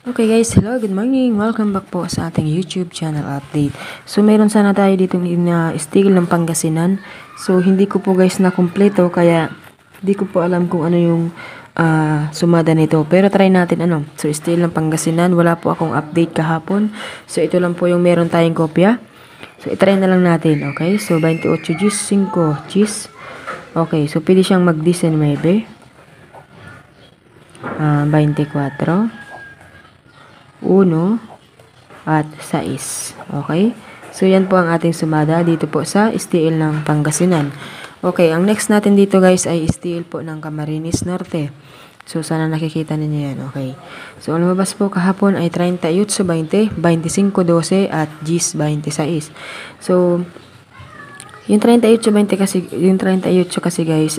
Okay guys, hello, good morning. Welcome back po sa ating YouTube channel update. So meron sana tayo dito na stigil ng Pangasinan. So hindi ko po guys na kumpleto kaya hindi ko po alam kung ano yung sumada nito. Pero try natin ano. So stigil ng Pangasinan, wala po akong update kahapon. So ito lang po yung meron tayong kopya. So itry na lang natin, okay? So 28 Gs, 5 Gs. Okay, so pwede siyang mag-19, 24. 1 at 6. Okay? So, yan po ang ating sumada dito po sa STL ng Pangasinan. Okay, ang next natin dito guys ay STL po ng Camarines Norte. So, sana nakikita ninyo yan. Okay. So, ang lumabas po kahapon ay 38-20, 25-12 at 10-26. So, yung 38-20 kasi, yung 38 kasi guys,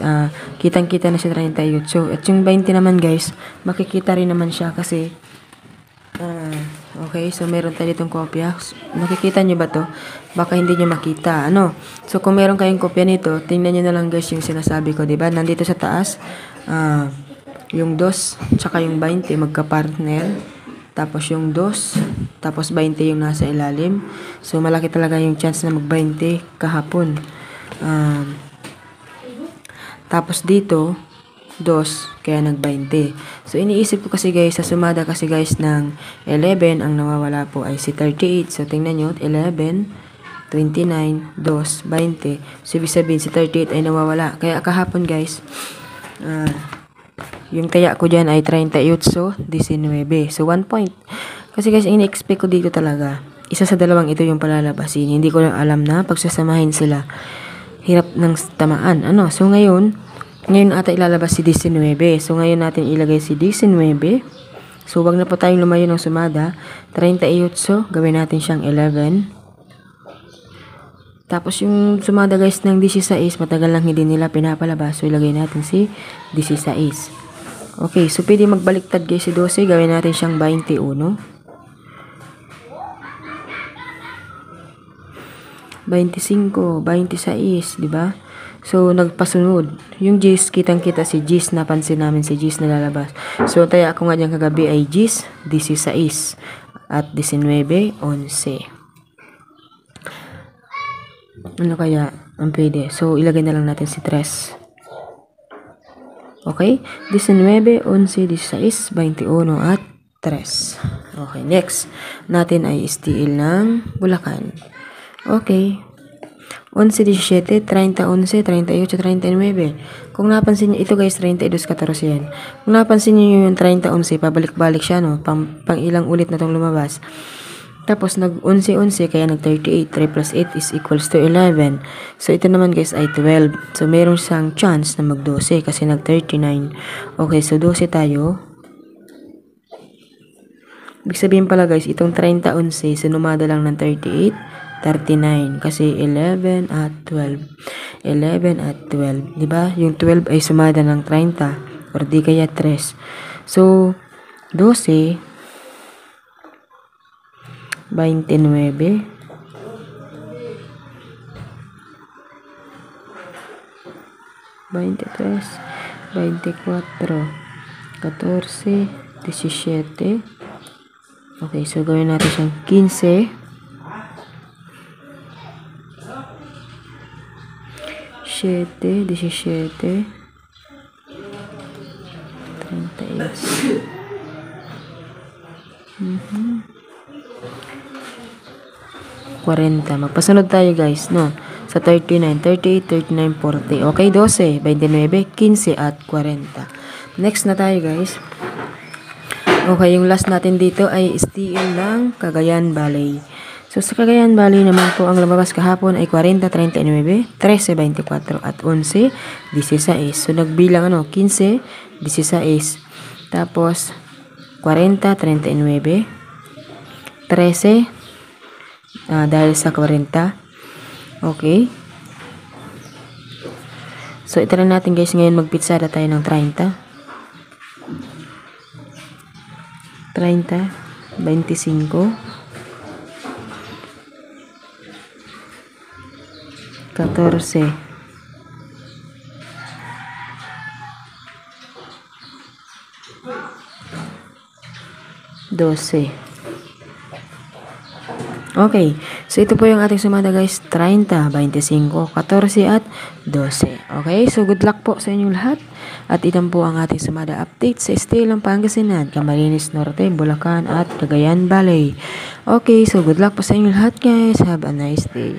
kitang-kita na siya 38. At yung 20 naman guys, makikita rin naman siya kasi okay, so meron tayo ditong kopya. Nakikita nyo ba to? Baka hindi nyo makita. Ano? So, kung meron kayong kopya nito, tingnan nyo na lang guys yung sinasabi ko, diba? Nandito sa taas, yung 2, tsaka yung 20, magka-partner. Tapos yung 2, tapos 20 yung nasa ilalim. So, malaki talaga yung chance na mag-20 kahapon. Tapos dito, 2, kaya nag-20. So, iniisip ko kasi guys, sa sumada kasi guys ng 11, ang nawawala po ay si 38. So, tingnan nyo, 11, 29, 2, 20. So, ibig sabihin, si 38 ay nawawala. Kaya kahapon guys, yung taya ko dyan ay 38, so 19. So, 1 point. Kasi guys, ini-expect ko dito talaga. Isa sa dalawang ito yung palalabasin. Hindi ko lang alam na pagsasamahin sila. Hirap ng tamaan. Ano? So, ngayon ata ilalabas si 19. So, ngayon natin ilagay si 19. So, wag na po tayong lumayo ng sumada. 38, gawin natin siyang 11. Tapos, yung sumada guys ng 16, matagal lang hindi nila pinapalabas. So, ilagay natin si 16. Okay, so pwede magbaliktad guys si 12. Gawin natin siyang 21. 25, 26, diba? So, nagpasunod. Yung G's, kitang-kita si G's. Napansin namin si G's na lalabas. So, taya ako nga dyan kagabi ay G's, 16 at 19, 11. Ano kaya ang pwede? So, ilagay na lang natin si 3. Okay? 19, 11, 16, 21 at 3. Okay, next natin ay STL ng Bulacan. Okay. 11, 17, 30, 11, 38, 39. Kung napansin nyo, ito guys, 32-14 yan. Kung napansin nyo yung 30, 11, pabalik-balik siya, no? Pang ilang ulit na itong lumabas. Tapos, nag-11, 11, kaya nag-38. 3 plus 8 is equals to 11. So, ito naman guys ay 12. So, meron siyang chance na mag-12 kasi nag-39. Okay, so 12 tayo. Ibig sabihin pala guys, itong 30, 11, sinumada lang ng 38. 39 kasi 11 at 12. 11 at 12, 'di ba? Yung 12 ay sumada ng 30 or di kaya 3. So 12 29 23 24 14 17. Okay, so gawin natin siyang 15 17, 17, 38, 40. Magpasunod tayo guys, no? Sa 39, 38, 39, 40. Okay, 12, 29, 15 at 40. Next na tayo guys. Okay, yung last natin dito ay STL ng Cagayan Valley. So, sa Cagayan Valley naman po, ang lumabas kahapon ay 40, 39, 13, 24 at 11, 16. So, nagbilang 15, 16. Tapos, 40, 39, 13, dahil sa 40. Okay. So, ito na natin guys, ngayon magpitsada tayo ng 30. 30, 25, 14, 15, 12. Okay, so ito po yung ating sumada guys, 30, 25, 14 at 12. Okay, so good luck po sa inyong lahat. At ito po ang ating sumada update sa Estilang Pangasinan, Camarines Norte, Bulacan at Cagayan Valley. Okay, so good luck po sa inyong lahat guys. Have a nice day.